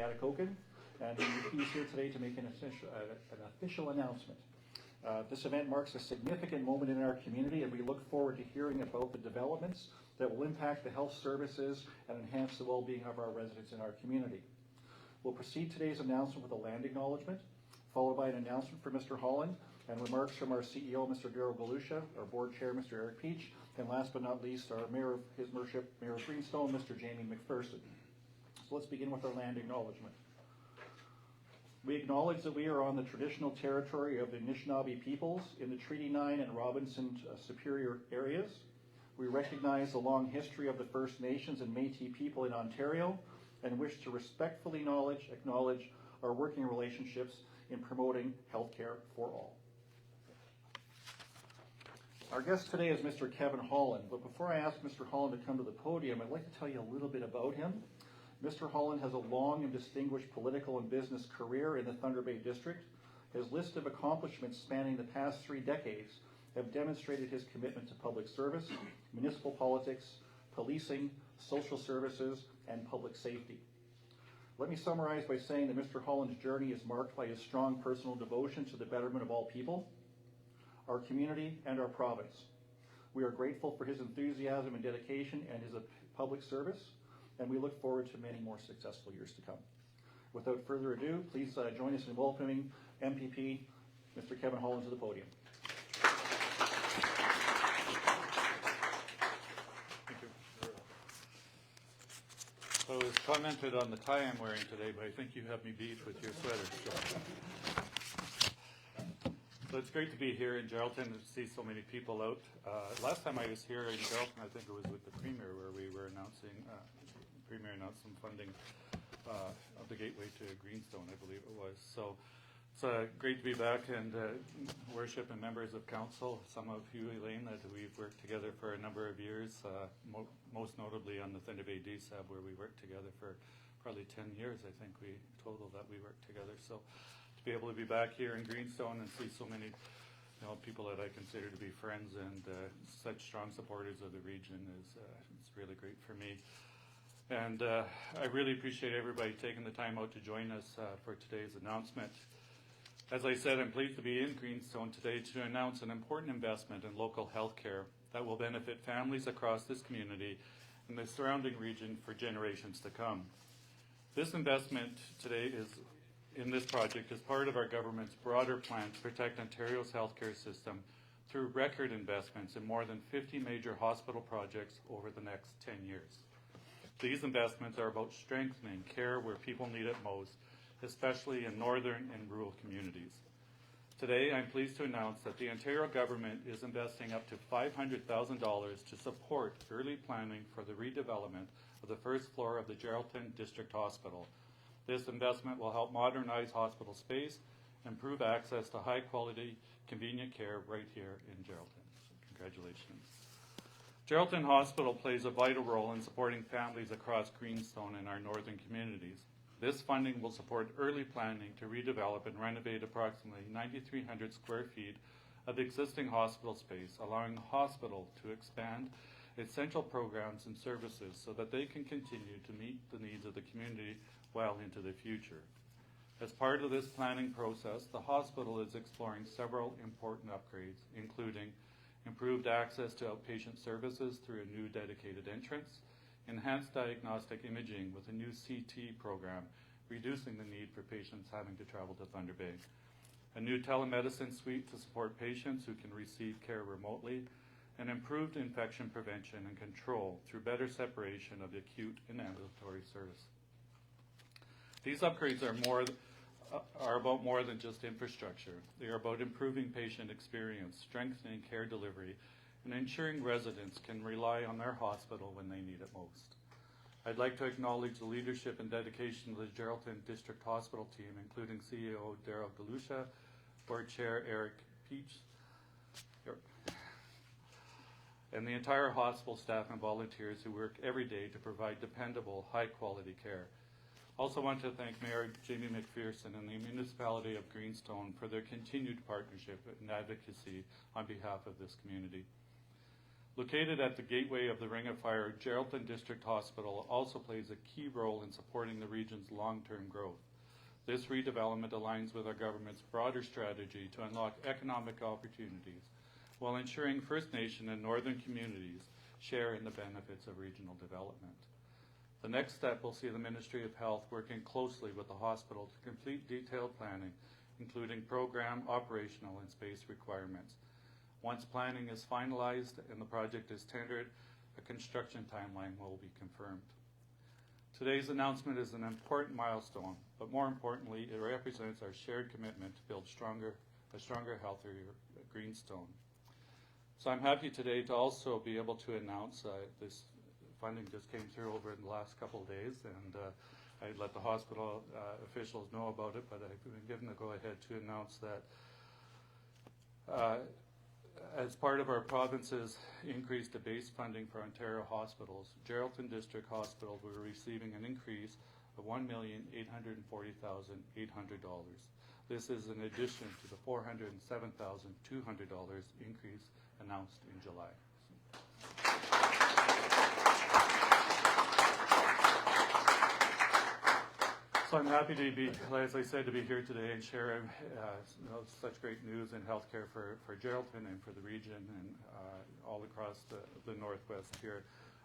Atikokan, and he's here today to make an official announcement. This event marks a significant moment in our community, and we look forward to hearing about the developments that will impact the health services and enhance the well-being of our residents in our community. We'll proceed today's announcement with a land acknowledgement, followed by an announcement from Mr. Holland, and remarks from our CEO, Mr. Geraldton, our board chair, Mr. Eric Peach, and last but not least, our Mayor of His Worship, Mayor of Greenstone, Mr. Jamie McPherson. So let's begin with our land acknowledgement. We acknowledge that we are on the traditional territory of the Anishinaabe peoples in the Treaty 9 and Robinson Superior areas. We recognize the long history of the First Nations and Métis people in Ontario and wish to respectfully acknowledge our working relationships in promoting healthcare for all. Our guest today is Mr. Kevin Holland, but before I ask Mr. Holland to come to the podium, I'd like to tell you a little bit about him. Mr. Holland has a long and distinguished political and business career in the Thunder Bay District. His list of accomplishments spanning the past 3 decades have demonstrated his commitment to public service, municipal politics, policing, social services, and public safety. Let me summarize by saying that Mr. Holland's journey is marked by his strong personal devotion to the betterment of all people, our community, and our province. We are grateful for his enthusiasm and dedication and his public service, and we look forward to many more successful years to come. Without further ado, please join us in welcoming MPP Mr. Kevin Holland to the podium. Thank you. So it was commented on the tie I'm wearing today, but I think you have me beat with your sweater. So it's great to be here in Geraldton and see so many people out. Last time I was here in Geraldton, I think it was with the Premier, where we were announcing Premier announced some funding of the gateway to Greenstone, I believe it was. So it's great to be back, and worship and members of council, some of you, Elaine, that we've worked together for a number of years, most notably on the Thunder Bay DSAB, where we worked together for probably 10 years, I think we total that we worked together. So to be able to be back here in Greenstone and see so many people that I consider to be friends and such strong supporters of the region is it's really great for me. And I really appreciate everybody taking the time out to join us for today's announcement. As I said, I'm pleased to be in Greenstone today to announce an important investment in local health care that will benefit families across this community and the surrounding region for generations to come. This investment today in this project is part of our government's broader plan to protect Ontario's healthcare system through record investments in more than 50 major hospital projects over the next 10 years. These investments are about strengthening care where people need it most, especially in northern and rural communities. Today, I'm pleased to announce that the Ontario government is investing up to $500,000 to support early planning for the redevelopment of the first floor of the Geraldton District Hospital. This investment will help modernize hospital space, improve access to high-quality, convenient care right here in Geraldton. Congratulations. Geraldton Hospital plays a vital role in supporting families across Greenstone and our northern communities. This funding will support early planning to redevelop and renovate approximately 9,300 square feet of existing hospital space, allowing the hospital to expand essential programs and services so that they can continue to meet the needs of the community well into the future. As part of this planning process, the hospital is exploring several important upgrades, including improved access to outpatient services through a new dedicated entrance, enhanced diagnostic imaging with a new CT program, reducing the need for patients having to travel to Thunder Bay, a new telemedicine suite to support patients who can receive care remotely, and improved infection prevention and control through better separation of the acute and ambulatory service. These upgrades are about more than just infrastructure. They are about improving patient experience, strengthening care delivery, and ensuring residents can rely on their hospital when they need it most. I'd like to acknowledge the leadership and dedication of the Geraldton District Hospital team, including CEO Daryl Galusha, Board Chair Eric Peach, and the entire hospital staff and volunteers who work every day to provide dependable, high-quality care. Also want to thank Mayor Jamie McPherson and the municipality of Greenstone for their continued partnership and advocacy on behalf of this community. Located at the gateway of the Ring of Fire, Geraldton District Hospital also plays a key role in supporting the region's long-term growth. This redevelopment aligns with our government's broader strategy to unlock economic opportunities while ensuring First Nation and Northern communities share in the benefits of regional development. The next step will see the Ministry of Health working closely with the hospital to complete detailed planning, including program, operational, and space requirements. Once planning is finalized and the project is tendered, a construction timeline will be confirmed. Today's announcement is an important milestone, but more importantly, it represents our shared commitment to build a stronger, healthier Greenstone. So I'm happy today to also be able to announce this funding just came through over in the last couple of days, and I'd let the hospital officials know about it, but I've been given the go-ahead to announce that as part of our province's increase to base funding for Ontario hospitals, Geraldton District Hospital will be receiving an increase of $1,840,800. This is in addition to the $407,200 increase announced in July. So I'm happy to be, as I said, to be here today and share such great news in healthcare for Geraldton and for the region and all across the Northwest here.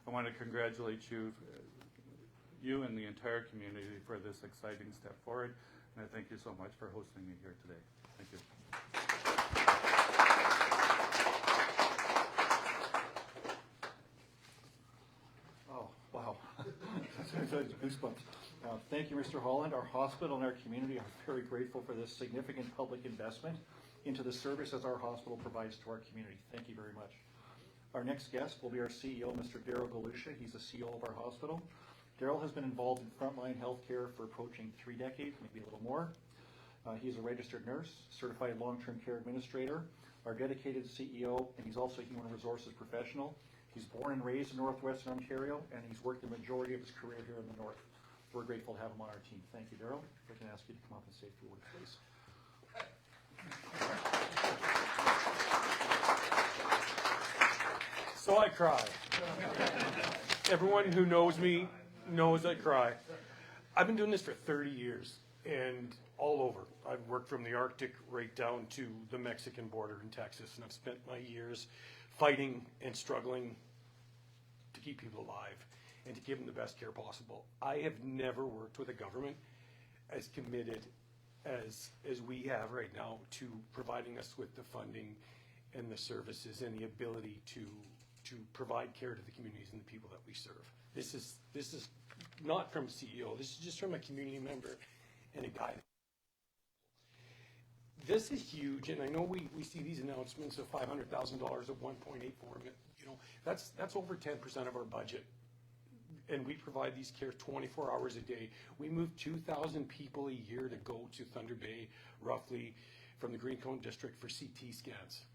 I want to congratulate you and the entire community for this exciting step forward, and I thank you so much for hosting me here today. Thank you. Oh, wow. Goosebumps. Thank you, Mr. Holland. Our hospital and our community are very grateful for this significant public investment into the services our hospital provides to our community. Thank you very much. Our next guest will be our CEO, Mr. Daryl Galusha. He's the CEO of our hospital. Daryl has been involved in frontline healthcare for approaching 3 decades, maybe a little more. He's a registered nurse, certified long-term care administrator, our dedicated CEO, and he's also a human resources professional. He's born and raised in Northwestern Ontario, and he's worked the majority of his career here in the North. We're grateful to have him on our team. Thank you, Daryl. If I can ask you to come up and say a few words, please. So I cry. Everyone who knows me knows I cry. I've been doing this for 30 years and all over. I've worked from the Arctic right down to the Mexican border in Texas, and I've spent my years fighting and struggling to keep people alive and to give them the best care possible. I have never worked with a government as committed as we have right now to providing us with the funding and the services and the ability to provide care to the communities and the people that we serve. This is not from a CEO. This is just from a community member and a guy. This is huge, and I know we see these announcements of $500,000 of 1.84 million. You know, that's over 10% of our budget. And we provide these cares 24 hours a day. We move 2,000 people a year to go to Thunder Bay, roughly, from the Greenstone District for CT scans.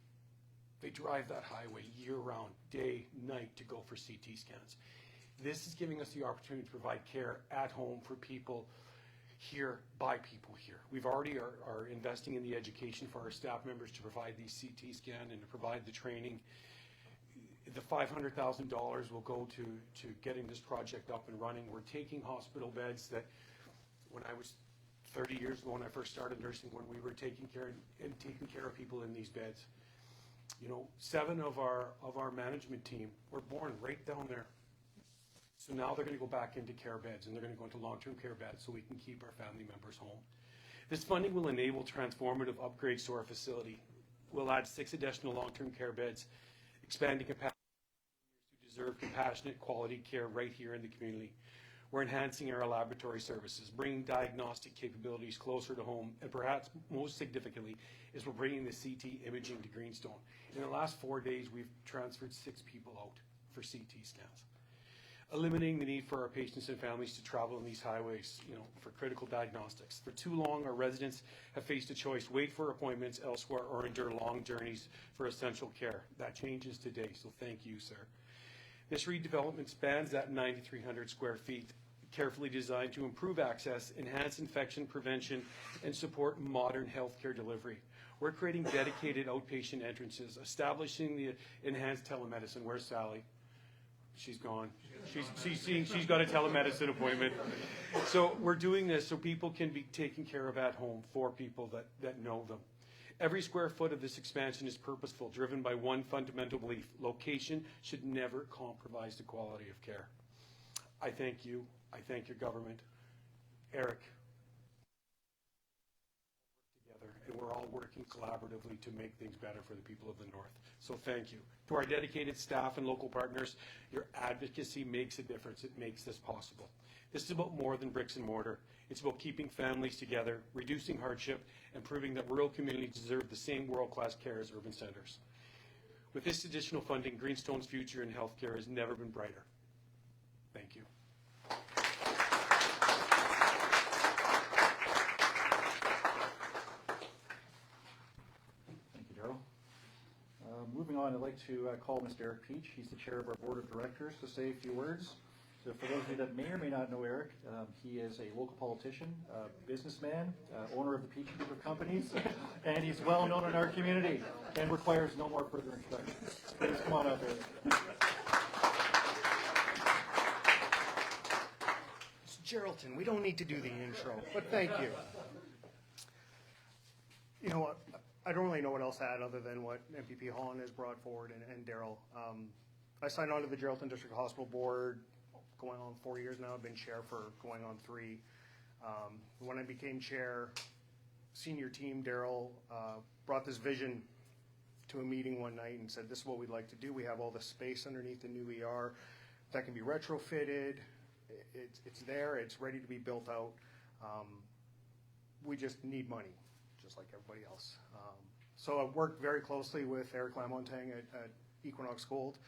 They drive that highway year-round, day, night, to go for CT scans. This is giving us the opportunity to provide care at home for people here, by people here. We've already are investing in the education for our staff members to provide these CT scans and to provide the training. The $500,000 will go to getting this project up and running. We're taking hospital beds that when I was 30 years ago when I first started nursing, when we were taking care of people in these beds. You know, 7 of our management team were born right down there. So now they're going to go back into care beds, and they're going to go into long-term care beds so we can keep our family members home. This funding will enable transformative upgrades to our facility. We'll add 6 additional long-term care beds, expanding capacity who deserve compassionate quality care right here in the community. We're enhancing our laboratory services, bringing diagnostic capabilities closer to home, and perhaps most significantly is we're bringing the CT imaging to Greenstone. In the last 4 days, we've transferred 6 people out for CT scans. Eliminating the need for our patients and families to travel on these highways, you know, for critical diagnostics. For too long, our residents have faced a choice: wait for appointments elsewhere or endure long journeys for essential care. That changes today, so thank you, sir. This redevelopment spans that 9,300 square feet, carefully designed to improve access, enhance infection prevention, and support modern healthcare delivery. We're creating dedicated outpatient entrances, establishing the enhanced telemedicine. Where's Sally? She's gone. She's got a telemedicine appointment. So we're doing this so people can be taken care of at home for people that know them. Every square foot of this expansion is purposeful, driven by one fundamental belief: location should never compromise the quality of care. I thank you. I thank your government. Eric, together, and we're all working collaboratively to make things better for the people of the North. So thank you. To our dedicated staff and local partners, your advocacy makes a difference. It makes this possible. This is about more than bricks and mortar. It's about keeping families together, reducing hardship, and proving that rural communities deserve the same world-class care as urban centers. With this additional funding, Greenstone's future in healthcare has never been brighter. Thank you. Thank you, Daryl. Moving on, I'd like to call Mr. Eric Peach. He's the chair of our board of directors, to say a few words. So for those of you that may or may not know Eric, he is a local politician, businessman, owner of the Peach Group of companies, and he's well known in our community and requires no more further introduction. Please come on up, Eric. It's Geraldton. We don't need to do the intro, but thank you. You know what? I don't really know what else to add other than what MPP Holland has brought forward and Daryl. I signed on to the Geraldton District Hospital board going on 4 years now. I've been chair for going on 3. When I became chair, senior team, Daryl, brought this vision to a meeting one night and said, this is what we'd like to do. We have all the space underneath the new ER that can be retrofitted. It's there, it's ready to be built out. We just need money, just like everybody else. So I've worked very closely with Eric Lamontagne at Equinox Gold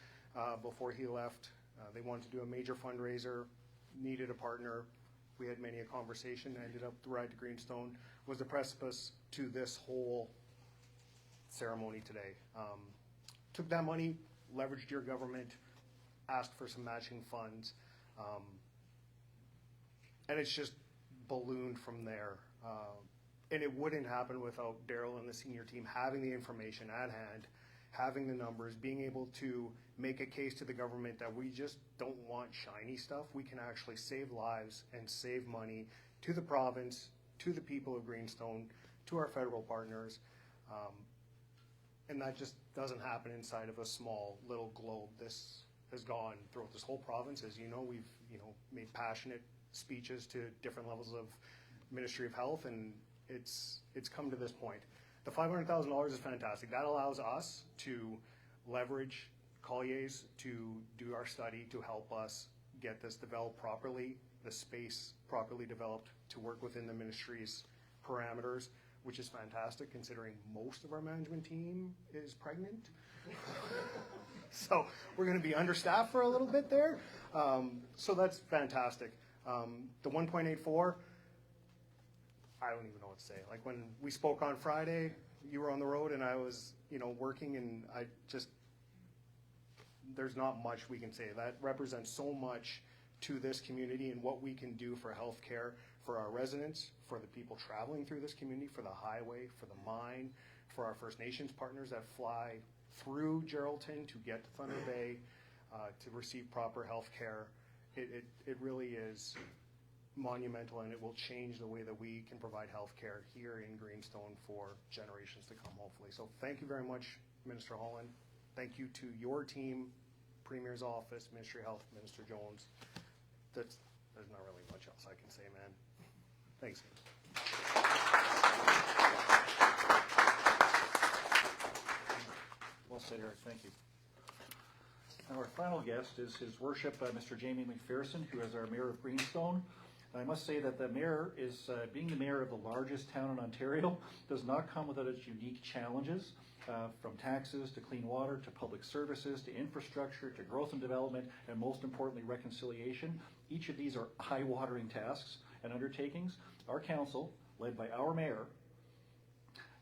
before he left. They wanted to do a major fundraiser, needed a partner. We had many a conversation. I ended up the ride to Greenstone was the precipice to this whole ceremony today. Took that money, leveraged your government, asked for some matching funds, and it's just ballooned from there. And it wouldn't happen without Daryl and the senior team having the information at hand, having the numbers, being able to make a case to the government that we just don't want shiny stuff. We can actually save lives and save money to the province, to the people of Greenstone, to our federal partners. And that just doesn't happen inside of a small little globe. This has gone throughout this whole province. As you know, we've made passionate speeches to different levels of Ministry of Health, and it's come to this point. The $500,000 is fantastic. That allows us to leverage Collier's to do our study to help us get this developed properly, the space properly developed to work within the ministry's parameters, which is fantastic considering most of our management team is pregnant. So we're going to be understaffed for a little bit there. So that's fantastic. The 1.84, I don't even know what to say. Like when we spoke on Friday, you were on the road and I was, working, and there's not much we can say. That represents so much to this community and what we can do for healthcare, for our residents, for the people traveling through this community, for the highway, for the mine, for our First Nations partners that fly through Geraldton to get to Thunder Bay, to receive proper healthcare. It really is monumental, and it will change the way that we can provide healthcare here in Greenstone for generations to come, hopefully. So thank you very much, Minister Holland. Thank you to your team, Premier's office, Ministry of Health, Minister Jones. There's not really much else I can say, man. Thanks. Well said, Eric. Thank you. Now our final guest is His Worship, Mr. Jamie McPherson, who is our Mayor of Greenstone. I must say that the mayor is, being the mayor of the largest town in Ontario, does not come without its unique challenges, from taxes to clean water to public services to infrastructure to growth and development, and most importantly, reconciliation. Each of these are eye-watering tasks and undertakings. Our council, led by our mayor,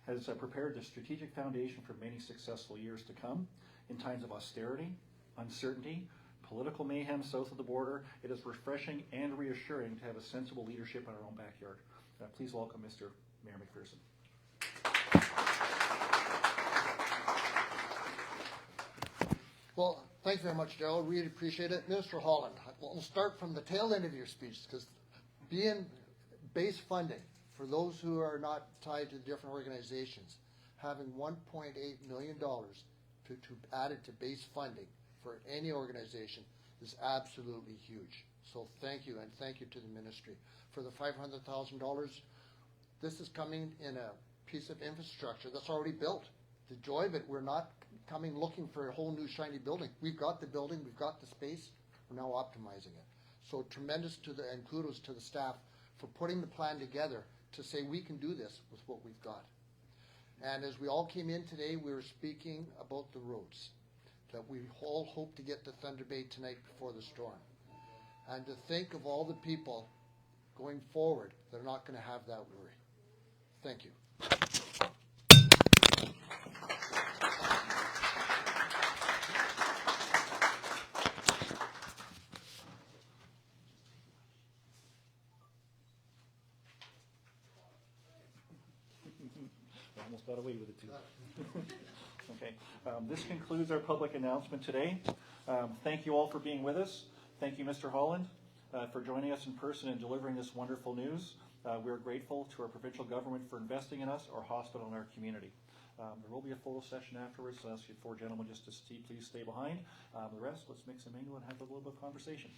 has prepared the strategic foundation for many successful years to come in times of austerity, uncertainty, political mayhem south of the border, it is refreshing and reassuring to have a sensible leadership in our own backyard. Please welcome Mr. Mayor McPherson. Well, thank you very much, Gerald. Really appreciate it. Mr. Holland, we'll start from the tail end of your speech, because being base funding, for those who are not tied to different organizations, having $1.8 million to added to base funding for any organization is absolutely huge. So thank you, and thank you to the ministry. For the $500,000, this is coming in a piece of infrastructure that's already built. The joy of it, we're not coming looking for a whole new shiny building. We've got the building, we've got the space, we're now optimizing it. So tremendous and kudos to the staff for putting the plan together to say we can do this with what we've got. And as we all came in today, we were speaking about the roads, that we all hope to get to Thunder Bay tonight before the storm. And to think of all the people going forward that are not going to have that worry. Thank you. Almost got away with it too. Okay, this concludes our public announcement today. Thank you all for being with us. Thank you, Mr. Holland, for joining us in person and delivering this wonderful news. We're grateful to our provincial government for investing in us, our hospital, and our community. There will be a photo session afterwards, so I'll ask you four gentlemen just to please stay behind. The rest, let's mix a mingle and have a little bit of conversation.